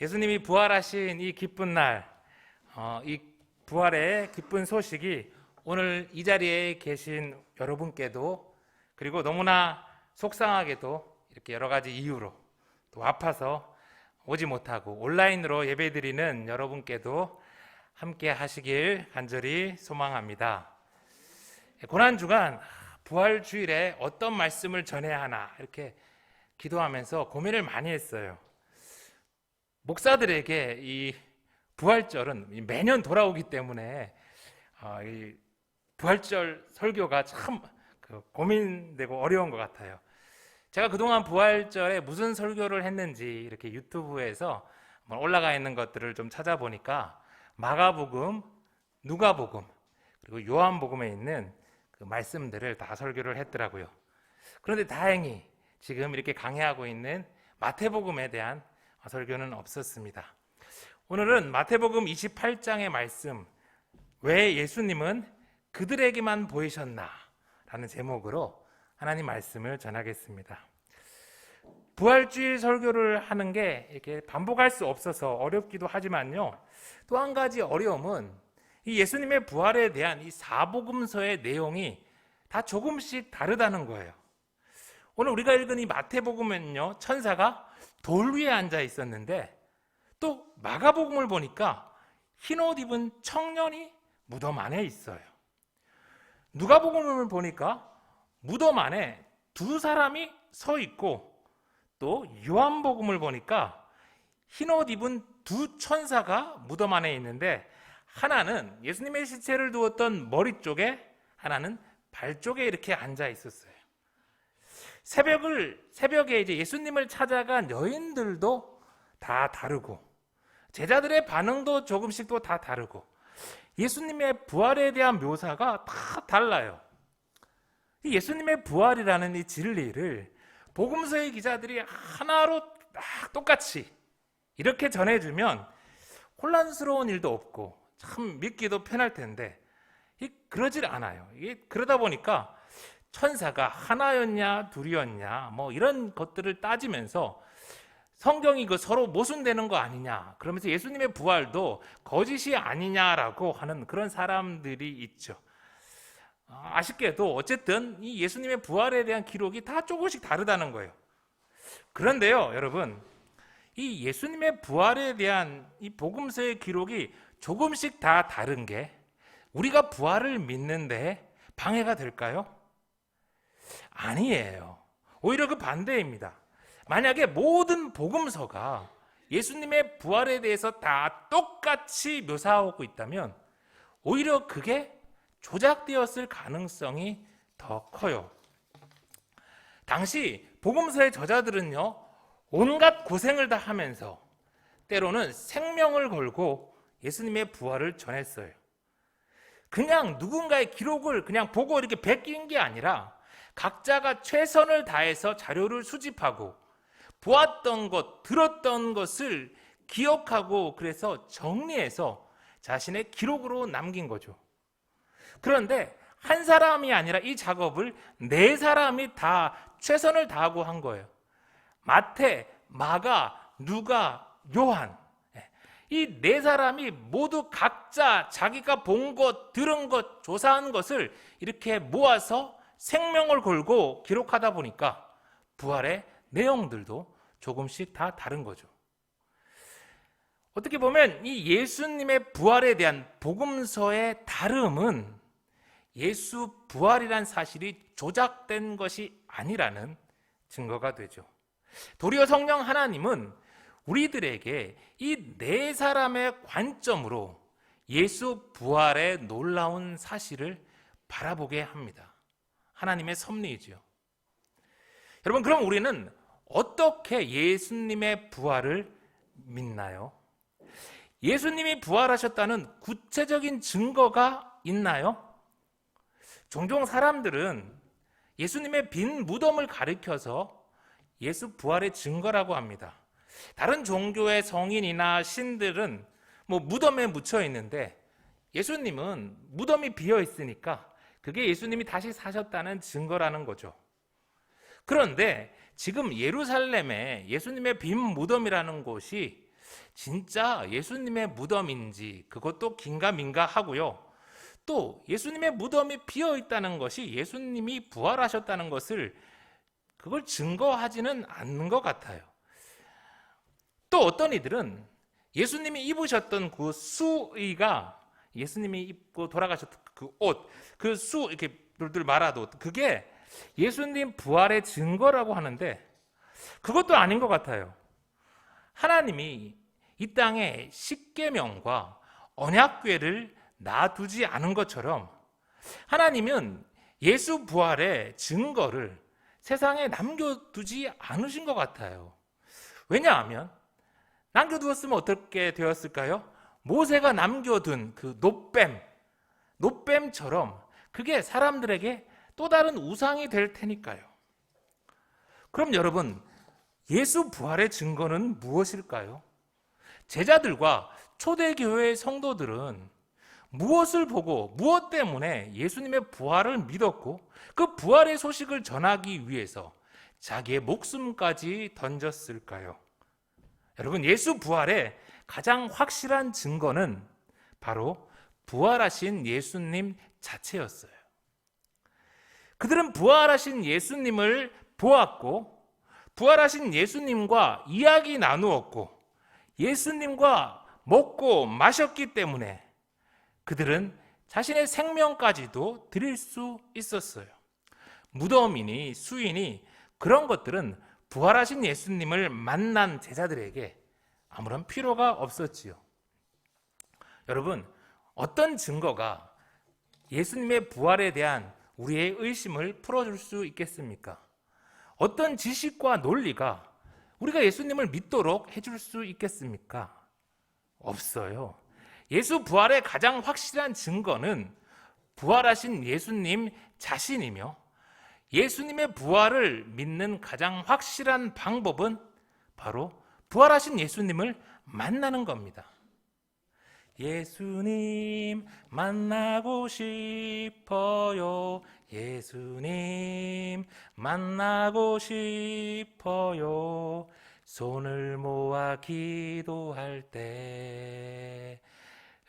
예수님이 부활하신 이 기쁜 날, 이 부활의 기쁜 소식이 오늘 이 자리에 계신 여러분께도, 그리고 너무나 속상하게도 이렇게 여러 가지 이유로 또 아파서 오지 못하고 온라인으로 예배드리는 여러분께도 함께 하시길 간절히 소망합니다. 고난주간 부활주일에 어떤 말씀을 전해야 하나 이렇게 기도하면서 고민을 많이 했어요. 목사들에게 이 부활절은 매년 돌아오기 때문에 이 부활절 설교가 참 고민되고 어려운 것 같아요. 제가 그동안 부활절에 무슨 설교를 했는지 이렇게 유튜브에서 올라가 있는 것들을 좀 찾아보니까 마가복음, 누가복음, 그리고 요한복음에 있는 그 말씀들을 다 설교를 했더라고요. 그런데 다행히 지금 이렇게 강해하고 있는 마태복음에 대한 설교는 없었습니다. 오늘은 마태복음 28장의 말씀, 왜 예수님은 그들에게만 보이셨나? 라는 제목으로 하나님 말씀을 전하겠습니다. 부활주일 설교를 하는 게 이렇게 반복할 수 없어서 어렵기도 하지만요, 또 한 가지 어려움은 이 예수님의 부활에 대한 이 사복음서의 내용이 다 조금씩 다르다는 거예요. 오늘 우리가 읽은 이 마태복음은요, 천사가 돌 위에 앉아 있었는데, 또 마가복음을 보니까 흰옷 입은 청년이 무덤 안에 있어요. 누가복음을 보니까 무덤 안에 두 사람이 서 있고, 또 요한복음을 보니까 흰옷 입은 두 천사가 무덤 안에 있는데, 하나는 예수님의 시체를 두었던 머리 쪽에, 하나는 발 쪽에 이렇게 앉아 있었어요. 새벽에 이제 예수님을 찾아간 여인들도 다 다르고, 제자들의 반응도 조금씩 또 다 다르고, 예수님의 부활에 대한 묘사가 다 달라요. 예수님의 부활이라는 이 진리를 복음서의 기자들이 하나로 딱 똑같이 이렇게 전해주면 혼란스러운 일도 없고 참 믿기도 편할 텐데, 그러질 않아요. 그러다 보니까 천사가 하나였냐 둘이었냐 이런 것들을 따지면서 성경이 서로 모순되는 거 아니냐, 그러면서 예수님의 부활도 거짓이 아니냐라고 하는 그런 사람들이 있죠. 아쉽게도 어쨌든 이 예수님의 부활에 대한 기록이 다 조금씩 다르다는 거예요. 그런데요, 여러분, 이 예수님의 부활에 대한 이 복음서의 기록이 조금씩 다 다른 게 우리가 부활을 믿는데 방해가 될까요? 아니에요. 오히려 그 반대입니다. 만약에 모든 복음서가 예수님의 부활에 대해서 다 똑같이 묘사하고 있다면 오히려 그게 조작되었을 가능성이 더 커요. 당시 복음서의 저자들은요, 온갖 고생을 다 하면서 때로는 생명을 걸고 예수님의 부활을 전했어요. 그냥 누군가의 기록을 그냥 보고 이렇게 베낀 게 아니라 각자가 최선을 다해서 자료를 수집하고 보았던 것, 들었던 것을 기억하고 그래서 정리해서 자신의 기록으로 남긴 거죠. 그런데 한 사람이 아니라 이 작업을 네 사람이 다 최선을 다하고 한 거예요. 마태, 마가, 누가, 요한, 이 네 사람이 모두 각자 자기가 본 것, 들은 것, 조사한 것을 이렇게 모아서 생명을 걸고 기록하다 보니까 부활의 내용들도 조금씩 다 다른 거죠. 어떻게 보면 이 예수님의 부활에 대한 복음서의 다름은 예수 부활이란 사실이 조작된 것이 아니라는 증거가 되죠. 도리어 성령 하나님은 우리들에게 이 네 사람의 관점으로 예수 부활의 놀라운 사실을 바라보게 합니다. 하나님의 섭리이지요. 여러분, 그럼 우리는 어떻게 예수님의 부활을 믿나요? 예수님이 부활하셨다는 구체적인 증거가 있나요? 종종 사람들은 예수님의 빈 무덤을 가리켜서 예수 부활의 증거라고 합니다. 다른 종교의 성인이나 신들은 무덤에 묻혀 있는데 예수님은 무덤이 비어 있으니까 그게 예수님이 다시 사셨다는 증거라는 거죠. 그런데 지금 예루살렘에 예수님의 빈 무덤이라는 곳이 진짜 예수님의 무덤인지 그것도 긴가민가 하고요. 또 예수님의 무덤이 비어 있다는 것이 예수님이 부활하셨다는 것을 그걸 증거하지는 않는 것 같아요. 또 어떤 이들은 예수님이 입으셨던 그 수의가 예수님이 입고 돌아가셨던 그 옷, 그 수 이렇게 둘둘 말아도 그게 예수님 부활의 증거라고 하는데 그것도 아닌 것 같아요. 하나님이 이 땅에 십계명과 언약궤를 놔두지 않은 것처럼 하나님은 예수 부활의 증거를 세상에 남겨두지 않으신 것 같아요. 왜냐하면 남겨두었으면 어떻게 되었을까요? 모세가 남겨둔 그 노뱀처럼 그게 사람들에게 또 다른 우상이 될 테니까요. 그럼 여러분, 예수 부활의 증거는 무엇일까요? 제자들과 초대교회의 성도들은 무엇을 보고 무엇 때문에 예수님의 부활을 믿었고 그 부활의 소식을 전하기 위해서 자기의 목숨까지 던졌을까요? 여러분, 예수 부활의 가장 확실한 증거는 바로 부활하신 예수님 자체였어요. 그들은 부활하신 예수님을 보았고 부활하신 예수님과 이야기 나누었고 예수님과 먹고 마셨기 때문에 그들은 자신의 생명까지도 드릴 수 있었어요. 무덤이니 수이니 그런 것들은 부활하신 예수님을 만난 제자들에게 아무런 필요가 없었지요. 여러분, 어떤 증거가 예수님의 부활에 대한 우리의 의심을 풀어줄 수 있겠습니까? 어떤 지식과 논리가 우리가 예수님을 믿도록 해줄 수 있겠습니까? 없어요. 예수 부활의 가장 확실한 증거는 부활하신 예수님 자신이며 예수님의 부활을 믿는 가장 확실한 방법은 바로 부활하신 예수님을 만나는 겁니다. 예수님 만나고 싶어요. 예수님 만나고 싶어요. 손을 모아 기도할 때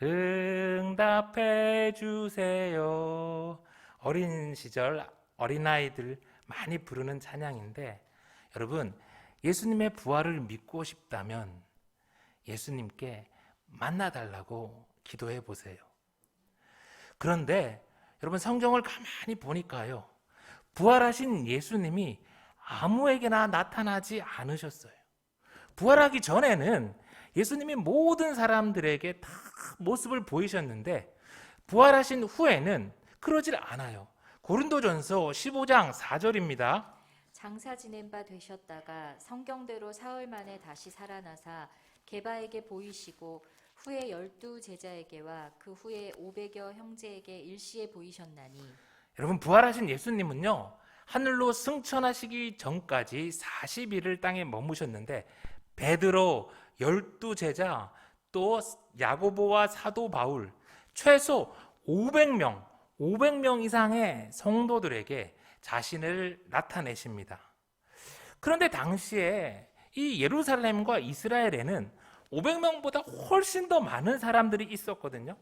응답해 주세요. 어린 시절 어린아이들 많이 부르는 찬양인데 여러분, 예수님의 부활을 믿고 싶다면 예수님께 만나달라고 기도해 보세요. 그런데 여러분, 성경을 가만히 보니까요, 부활하신 예수님이 아무에게나 나타나지 않으셨어요. 부활하기 전에는 예수님이 모든 사람들에게 다 모습을 보이셨는데 부활하신 후에는 그러질 않아요. 고린도전서 15장 4절입니다. 장사 지낸 바 되셨다가 성경대로 사흘 만에 다시 살아나사 게바에게 보이시고 후에 12 제자에게와 그 후에 500여 형제에게 일시에 보이셨나니. 여러분, 부활하신 예수님은요, 하늘로 승천하시기 전까지 40일을 땅에 머무셨는데 베드로, 12 제자, 또 야고보와 사도 바울, 최소 500명 이상의 성도들에게 자신을 나타내십니다. 그런데 당시에 이 예루살렘과 이스라엘에는 500명보다 훨씬 더 많은 사람들이 있었거든요.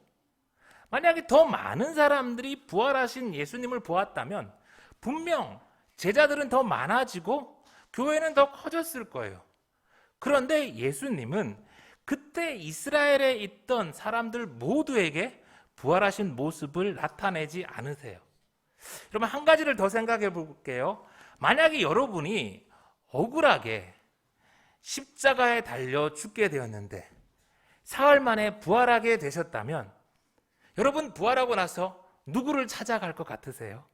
만약에 더 많은 사람들이 부활하신 예수님을 보았다면 분명 제자들은 더 많아지고 교회는 더 커졌을 거예요. 그런데 예수님은 그때 이스라엘에 있던 사람들 모두에게 부활하신 모습을 나타내지 않으세요. 여러분, 한 가지를 더 생각해 볼게요. 만약에 여러분이 억울하게 십자가에 달려 죽게 되었는데 사흘 만에 부활하게 되셨다면 여러분, 부활하고 나서 누구를 찾아갈 것 같으세요?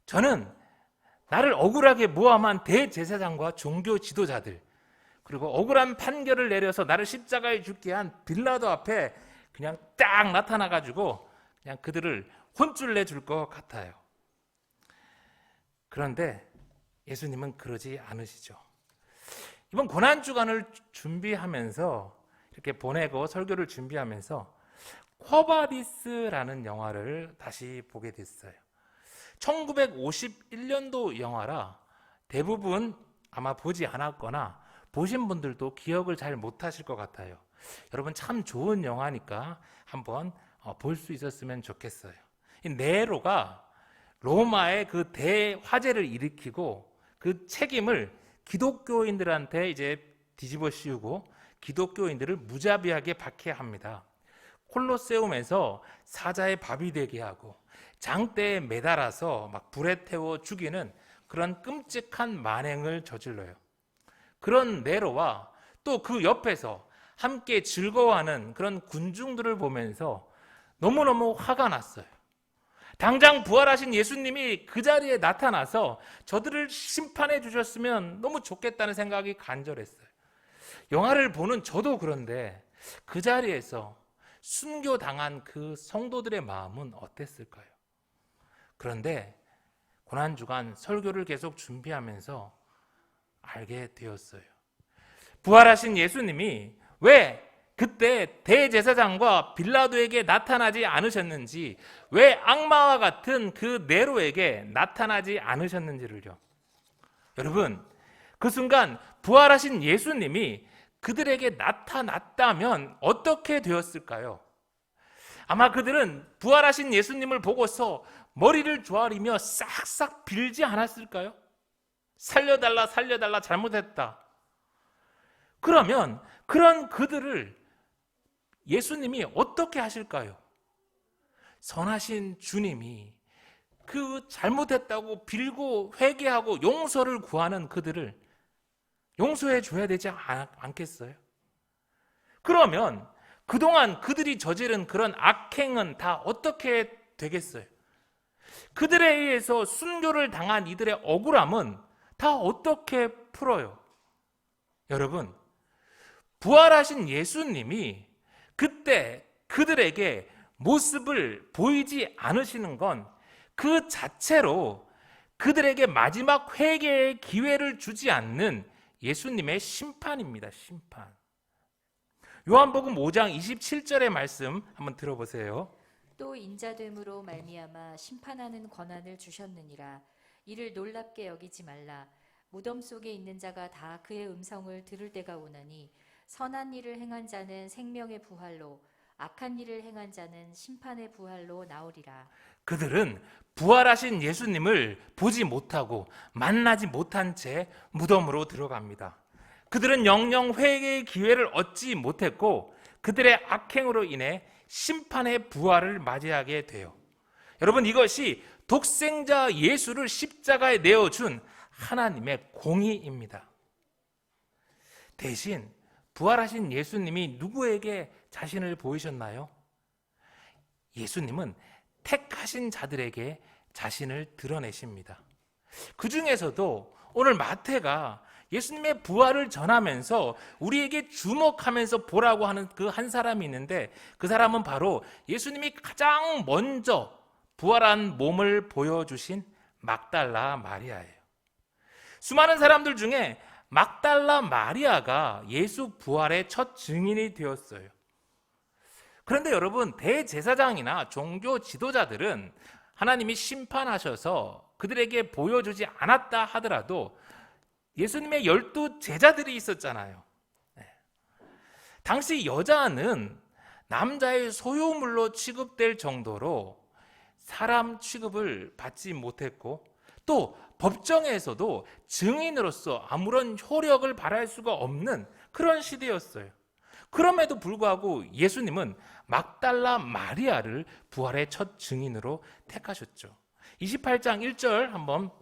저는 나를 억울하게 모함한 대제사장과 종교 지도자들, 그리고 억울한 판결을 내려서 나를 십자가에 죽게 한 빌라도 앞에 그냥 딱 나타나가지고 그냥 그들을 혼쭐 내줄 것 같아요. 그런데 예수님은 그러지 않으시죠. 이번 고난주간을 준비하면서 이렇게 보내고 설교를 준비하면서 쿼바디스라는 영화를 다시 보게 됐어요. 1951년도 영화라 대부분 아마 보지 않았거나 보신 분들도 기억을 잘 못하실 것 같아요. 여러분 참 좋은 영화니까 한번 볼 수 있었으면 좋겠어요. 이 네로가 로마의 그 대화재를 일으키고 그 책임을 기독교인들한테 이제 뒤집어 씌우고 기독교인들을 무자비하게 박해합니다. 콜로세움에서 사자의 밥이 되게 하고 장대에 매달아서 막 불에 태워 죽이는 그런 끔찍한 만행을 저질러요. 그런 네로와 또 그 옆에서 함께 즐거워하는 그런 군중들을 보면서 너무너무 화가 났어요. 당장 부활하신 예수님이 그 자리에 나타나서 저들을 심판해 주셨으면 너무 좋겠다는 생각이 간절했어요. 영화를 보는 저도 그런데 그 자리에서 순교당한 그 성도들의 마음은 어땠을까요? 그런데 고난주간 설교를 계속 준비하면서 알게 되었어요. 부활하신 예수님이 왜 그때 대제사장과 빌라도에게 나타나지 않으셨는지, 왜 악마와 같은 그 네로에게 나타나지 않으셨는지를요. 여러분, 그 순간 부활하신 예수님이 그들에게 나타났다면 어떻게 되었을까요? 아마 그들은 부활하신 예수님을 보고서 머리를 조아리며 싹싹 빌지 않았을까요? 살려달라, 살려달라, 잘못했다. 그러면 그런 그들을 예수님이 어떻게 하실까요? 선하신 주님이 그 잘못했다고 빌고 회개하고 용서를 구하는 그들을 용서해 줘야 되지 않겠어요? 그러면 그동안 그들이 저지른 그런 악행은 다 어떻게 되겠어요? 그들에 의해서 순교를 당한 이들의 억울함은 다 어떻게 풀어요? 여러분, 부활하신 예수님이 그때 그들에게 모습을 보이지 않으시는 건 그 자체로 그들에게 마지막 회개의 기회를 주지 않는 예수님의 심판입니다. 심판. 요한복음 5장 27절의 말씀 한번 들어보세요. 또 인자됨으로 말미암아 심판하는 권한을 주셨느니라. 이를 놀랍게 여기지 말라. 무덤 속에 있는 자가 다 그의 음성을 들을 때가 오나니 선한 일을 행한 자는 생명의 부활로, 악한 일을 행한 자는 심판의 부활로 나오리라. 그들은 부활하신 예수님을 보지 못하고 만나지 못한 채 무덤으로 들어갑니다. 그들은 영영 회개의 기회를 얻지 못했고 그들의 악행으로 인해 심판의 부활을 맞이하게 돼요. 여러분, 이것이 독생자 예수를 십자가에 내어준 하나님의 공의입니다. 대신 부활하신 예수님이 누구에게 자신을 보이셨나요? 예수님은 택하신 자들에게 자신을 드러내십니다. 그 중에서도 오늘 마태가 예수님의 부활을 전하면서 우리에게 주목하면서 보라고 하는 그 한 사람이 있는데, 그 사람은 바로 예수님이 가장 먼저 부활한 몸을 보여주신 막달라 마리아예요. 수많은 사람들 중에 막달라 마리아가 예수 부활의 첫 증인이 되었어요. 그런데 여러분, 대제사장이나 종교 지도자들은 하나님이 심판하셔서 그들에게 보여주지 않았다 하더라도 예수님의 12 제자들이 있었잖아요. 당시 여자는 남자의 소유물로 취급될 정도로 사람 취급을 받지 못했고, 또 법정에서도 증인으로서 아무런 효력을 발할 수가 없는 그런 시대였어요. 그럼에도 불구하고 예수님은 막달라 마리아를 부활의 첫 증인으로 택하셨죠. 28장 1절 한번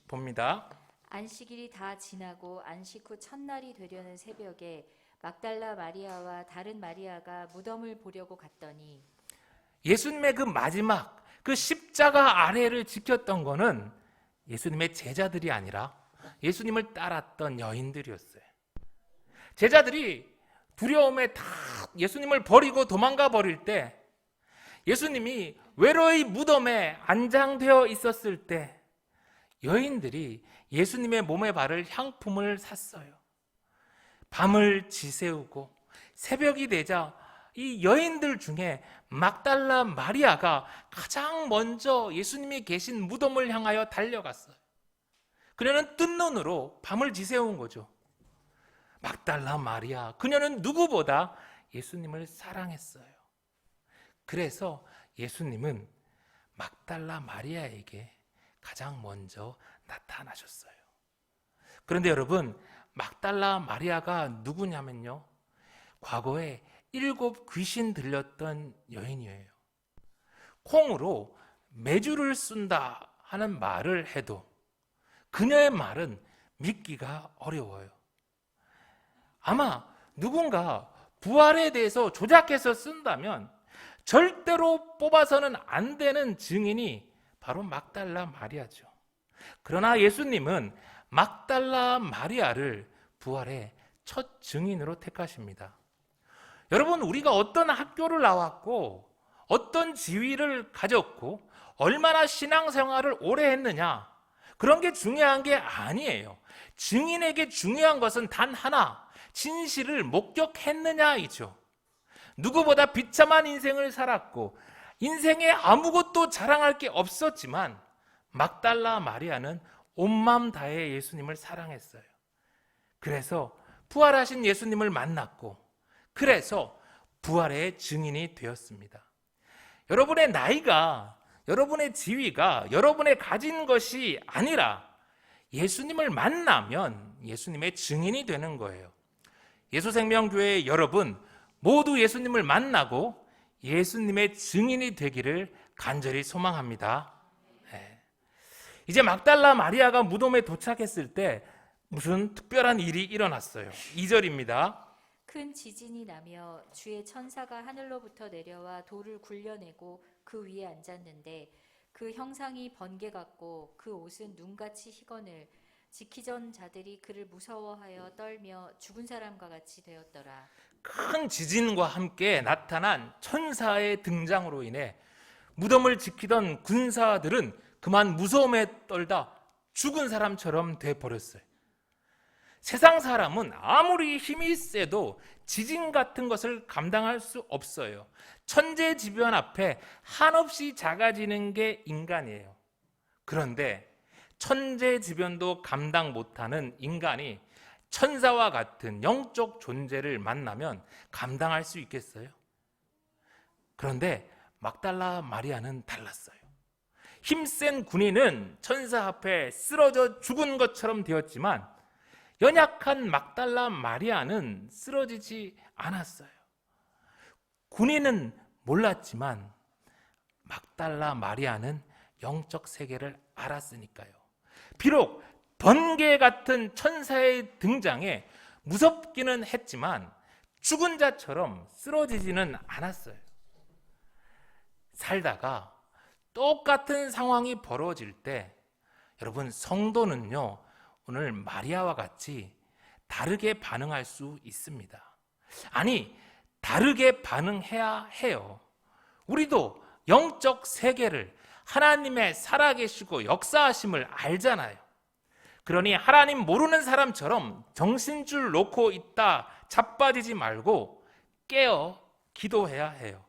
봅니다. 안식일이 다 지나고 안식 후 첫날이 되려는 새벽에 막달라 마리아와 다른 마리아가 무덤을 보려고 갔더니, 예수님의 그 마지막 그 십자가 아래를 지켰던 거는 예수님의 제자들이 아니라 예수님을 따랐던 여인들이었어요. 제자들이 두려움에 다 예수님을 버리고 도망가 버릴 때, 예수님이 외로이 무덤에 안장되어 있었을 때 여인들이 예수님의 몸에 바를 향품을 샀어요. 밤을 지새우고 새벽이 되자 이 여인들 중에 막달라 마리아가 가장 먼저 예수님이 계신 무덤을 향하여 달려갔어요. 그녀는 뜬 눈으로 밤을 지새운 거죠. 막달라 마리아, 그녀는 누구보다 예수님을 사랑했어요. 그래서 예수님은 막달라 마리아에게 가장 먼저 나타나셨어요. 그런데 여러분, 막달라 마리아가 누구냐면요, 과거에 7 귀신 들렸던 여인이에요. 콩으로 메주를 쓴다 하는 말을 해도 그녀의 말은 믿기가 어려워요. 아마 누군가 부활에 대해서 조작해서 쓴다면 절대로 뽑아서는 안 되는 증인이 바로 막달라 마리아죠. 그러나 예수님은 막달라 마리아를 부활의 첫 증인으로 택하십니다. 여러분, 우리가 어떤 학교를 나왔고 어떤 지위를 가졌고 얼마나 신앙생활을 오래 했느냐, 그런 게 중요한 게 아니에요. 증인에게 중요한 것은 단 하나, 진실을 목격했느냐이죠. 누구보다 비참한 인생을 살았고 인생에 아무것도 자랑할 게 없었지만 막달라 마리아는 온 마음 다해 예수님을 사랑했어요. 그래서 부활하신 예수님을 만났고, 그래서 부활의 증인이 되었습니다. 여러분의 나이가, 여러분의 지위가 여러분의 가진 것이 아니라 예수님을 만나면 예수님의 증인이 되는 거예요. 예수생명교회 여러분 모두 예수님을 만나고 예수님의 증인이 되기를 간절히 소망합니다. 이제 막달라 마리아가 무덤에 도착했을 때 무슨 특별한 일이 일어났어요. 2절입니다. 큰 지진이 나며 주의 천사가 하늘로부터 내려와 돌을 굴려내고 그 위에 앉았는데 그 형상이 번개 같고 그 옷은 눈같이 희거늘 지키던 자들이 그를 무서워하여 떨며 죽은 사람과 같이 되었더라. 큰 지진과 함께 나타난 천사의 등장으로 인해 무덤을 지키던 군사들은 그만 무서움에 떨다 죽은 사람처럼 돼버렸어요. 세상 사람은 아무리 힘이 세도 지진 같은 것을 감당할 수 없어요. 천재지변 앞에 한없이 작아지는 게 인간이에요. 그런데 천재지변도 감당 못하는 인간이 천사와 같은 영적 존재를 만나면 감당할 수 있겠어요? 그런데 막달라 마리아는 달랐어요. 힘센 군인은 천사 앞에 쓰러져 죽은 것처럼 되었지만 연약한 막달라 마리아는 쓰러지지 않았어요. 군인은 몰랐지만 막달라 마리아는 영적 세계를 알았으니까요. 비록 번개 같은 천사의 등장에 무섭기는 했지만 죽은 자처럼 쓰러지지는 않았어요. 살다가 똑같은 상황이 벌어질 때 여러분, 성도는요 오늘 마리아와 같이 다르게 반응할 수 있습니다. 아니, 다르게 반응해야 해요. 우리도 영적 세계를, 하나님의 살아계시고 역사하심을 알잖아요. 그러니 하나님 모르는 사람처럼 정신줄 놓고 있다 자빠지지 말고 깨어 기도해야 해요.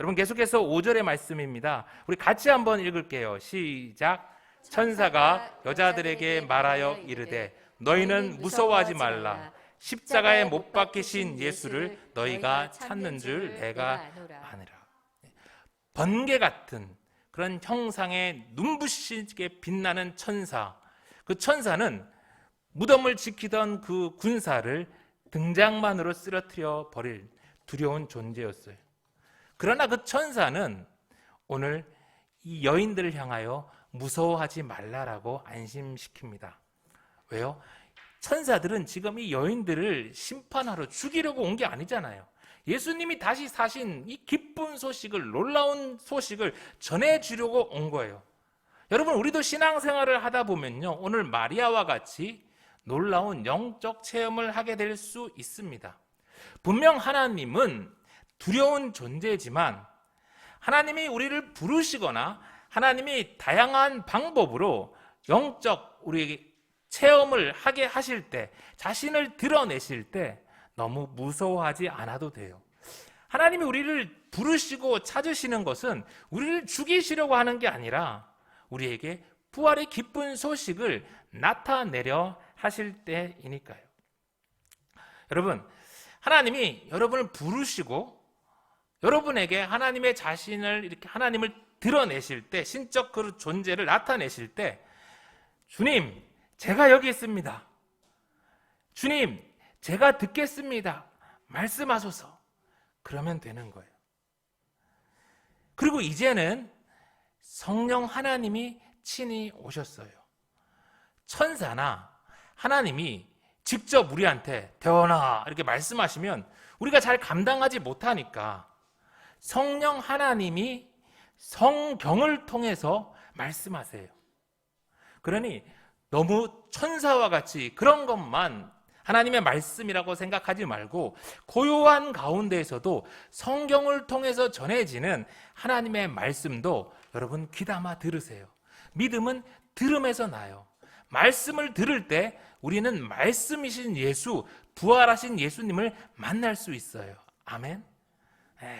여러분, 계속해서 5절의 말씀입니다. 우리 같이 한번 읽을게요. 시작. 천사가 여자들에게 말하여 이르되 너희는 무서워하지 말라. 십자가에 못 박히신 예수를 너희가 찾는 줄 내가 아느라. 번개 같은 그런 형상의 눈부시게 빛나는 천사, 그 천사는 무덤을 지키던 그 군사를 등장만으로 쓰러뜨려 버릴 두려운 존재였어요. 그러나 그 천사는 오늘 이 여인들을 향하여 무서워하지 말라라고 안심시킵니다. 왜요? 천사들은 지금 이 여인들을 심판하러 죽이려고 온 게 아니잖아요. 예수님이 다시 사신 이 기쁜 소식을, 놀라운 소식을 전해주려고 온 거예요. 여러분, 우리도 신앙생활을 하다 보면요, 오늘 마리아와 같이 놀라운 영적 체험을 하게 될 수 있습니다. 분명 하나님은 두려운 존재지만 하나님이 우리를 부르시거나 하나님이 다양한 방법으로 영적 우리에게 체험을 하게 하실 때, 자신을 드러내실 때 너무 무서워하지 않아도 돼요. 하나님이 우리를 부르시고 찾으시는 것은 우리를 죽이시려고 하는 게 아니라 우리에게 부활의 기쁜 소식을 나타내려 하실 때이니까요. 여러분, 하나님이 여러분을 부르시고 여러분에게 하나님의 자신을 이렇게 하나님을 드러내실 때, 신적 그 존재를 나타내실 때, 주님, 제가 여기 있습니다. 주님, 제가 듣겠습니다. 말씀하소서. 그러면 되는 거예요. 그리고 이제는 성령 하나님이 친히 오셨어요. 천사나 하나님이 직접 우리한테 태어나 이렇게 말씀하시면 우리가 잘 감당하지 못하니까 성령 하나님이 성경을 통해서 말씀하세요. 그러니 너무 천사와 같이 그런 것만 하나님의 말씀이라고 생각하지 말고 고요한 가운데에서도 성경을 통해서 전해지는 하나님의 말씀도 여러분 귀담아 들으세요. 믿음은 들음에서 나요. 말씀을 들을 때 우리는 말씀이신 예수, 부활하신 예수님을 만날 수 있어요. 아멘.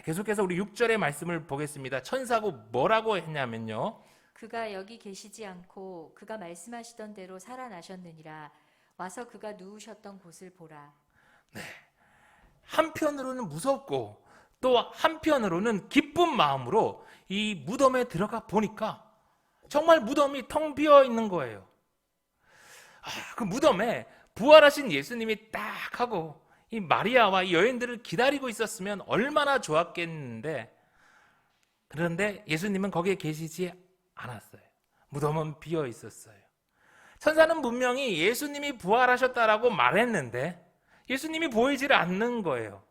계속해서 우리 6절의 말씀을 보겠습니다. 천사고 뭐라고 했냐면요, 그가 여기 계시지 않고 그가 말씀하시던 대로 살아나셨느니라. 와서 그가 누우셨던 곳을 보라. 한편으로는 무섭고 또 한편으로는 기쁜 마음으로 이 무덤에 들어가 보니까 정말 무덤이 텅 비어 있는 거예요. 그 무덤에 부활하신 예수님이 딱 하고 이 마리아와 이 여인들을 기다리고 있었으면 얼마나 좋았겠는데, 그런데 예수님은 거기에 계시지 않았어요. 무덤은 비어 있었어요. 천사는 분명히 예수님이 부활하셨다라고 말했는데 예수님이 보이질 않는 거예요.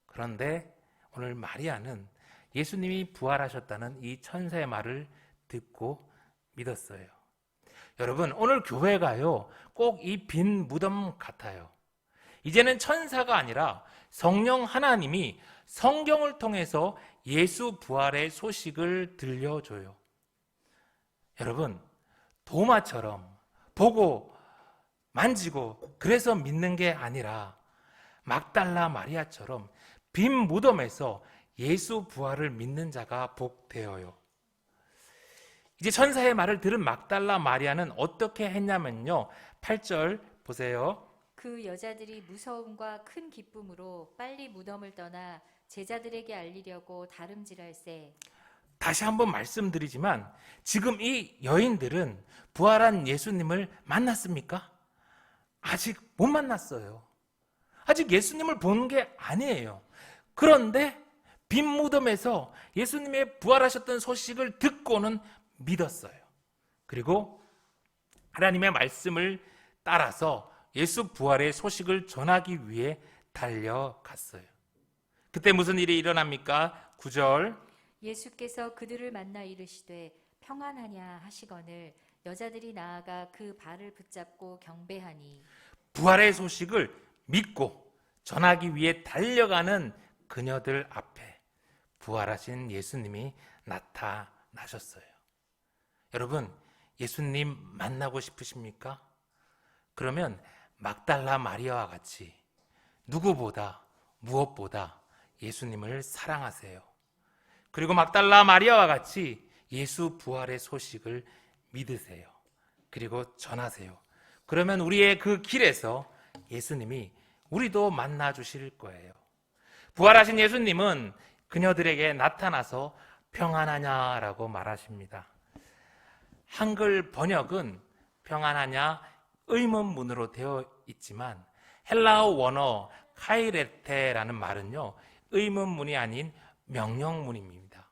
그런데 오늘 마리아는 예수님이 부활하셨다는 이 천사의 말을 듣고 믿었어요. 여러분, 오늘 교회가요, 꼭 이 빈 무덤 같아요. 이제는 천사가 아니라 성령 하나님이 성경을 통해서 예수 부활의 소식을 들려줘요. 여러분, 도마처럼 보고 만지고 그래서 믿는 게 아니라 막달라 마리아처럼 빈 무덤에서 예수 부활을 믿는 자가 복되어요. 이제 천사의 말을 들은 막달라 마리아는 어떻게 했냐면요, 8절 보세요. 그 여자들이 무서움과 큰 기쁨으로 빨리 무덤을 떠나 제자들에게 알리려고 다름질할세. 다시 한번 말씀드리지만 지금 이 여인들은 부활한 예수님을 만났습니까? 아직 못 만났어요. 아직 예수님을 본 게 아니에요. 그런데 빈 무덤에서 예수님의 부활하셨던 소식을 듣고는 믿었어요. 그리고 하나님의 말씀을 따라서 예수 부활의 소식을 전하기 위해 달려갔어요. 그때 무슨 일이 일어납니까? 9절. 예수께서 그들을 만나 이르시되 평안하냐 하시거늘 여자들이 나아가 그 발을 붙잡고 경배하니. 부활의 소식을 믿고 전하기 위해 달려가는 그녀들 앞에 부활하신 예수님이 나타나셨어요. 여러분, 예수님 만나고 싶으십니까? 그러면 막달라 마리아와 같이 누구보다 무엇보다 예수님을 사랑하세요. 그리고 막달라 마리아와 같이 예수 부활의 소식을 믿으세요. 그리고 전하세요. 그러면 우리의 그 길에서 예수님이 우리도 만나 주실 거예요. 부활하신 예수님은 그녀들에게 나타나서 평안하냐라고 말하십니다. 한글 번역은 평안하냐 의문문으로 되어 있지만 헬라어 원어 카이레테라는 말은요, 의문문이 아닌 명령문입니다.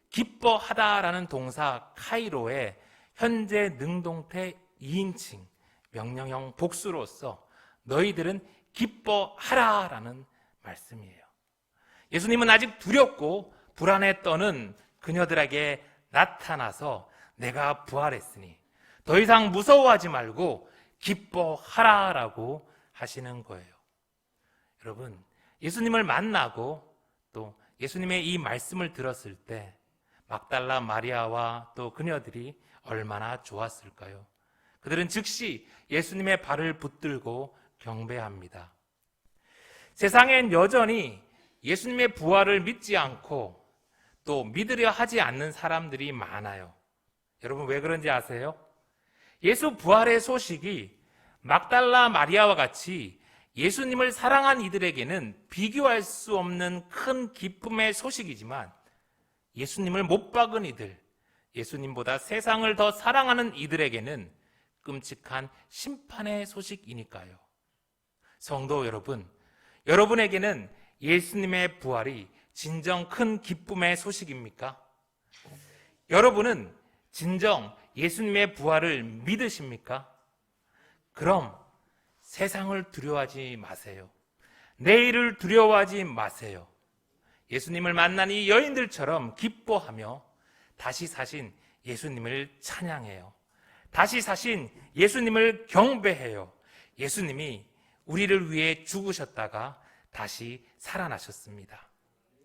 기뻐하다라는 동사 카이로의 현재 능동태 2인칭 명령형 복수로서 너희들은 기뻐하라라는 말씀이에요. 예수님은 아직 두렵고 불안에 떠는 그녀들에게 나타나서 내가 부활했으니 더 이상 무서워하지 말고 기뻐하라라고 하시는 거예요. 여러분, 예수님을 만나고 또 예수님의 이 말씀을 들었을 때 막달라 마리아와 또 그녀들이 얼마나 좋았을까요? 그들은 즉시 예수님의 발을 붙들고 경배합니다. 세상엔 여전히 예수님의 부활을 믿지 않고 또 믿으려 하지 않는 사람들이 많아요. 여러분, 왜 그런지 아세요? 예수 부활의 소식이 막달라 마리아와 같이 예수님을 사랑한 이들에게는 비교할 수 없는 큰 기쁨의 소식이지만 예수님을 못 박은 이들, 예수님보다 세상을 더 사랑하는 이들에게는 끔찍한 심판의 소식이니까요. 성도 여러분, 여러분에게는 예수님의 부활이 진정 큰 기쁨의 소식입니까? 여러분은 진정 예수님의 부활을 믿으십니까? 그럼 세상을 두려워하지 마세요. 내일을 두려워하지 마세요. 예수님을 만난 이 여인들처럼 기뻐하며 다시 사신 예수님을 찬양해요. 다시 사신 예수님을 경배해요. 예수님이 우리를 위해 죽으셨다가 다시 살아나셨습니다.